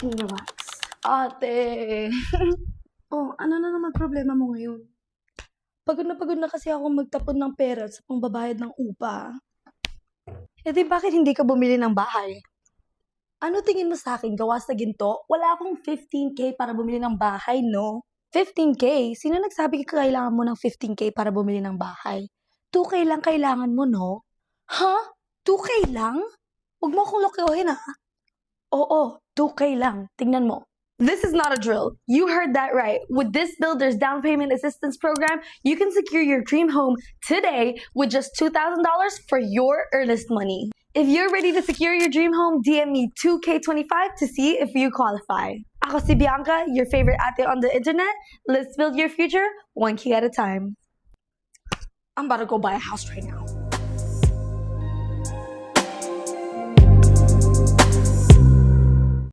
Relax. Ate, Oh, ano na naman problema mo ngayon? pagod na kasi ako magtapon ng pera sa pangbabayad ng upa. E di bakit hindi ka bumili ng bahay? Ano tingin mo sa akin, gawa sa ginto? Wala akong 15K para bumili ng bahay, no? 15K? Sino nagsabi kailangan mo ng 15K para bumili ng bahay? 2K lang kailangan mo, no? Ha? 2K lang? Huwag mo akong lokohin, ha? Oo, 2K lang. Tingnan mo. This is not a drill. You heard that right. With this Builder's Down Payment Assistance Program, you can secure your dream home today with just $2,000 for your earnest money. If you're ready to secure your dream home, DM me 2K25 to see if you qualify. Ako si Bianca, your favorite ate on the internet. Let's build your future 1K at a time. I'm about to go buy a house right now.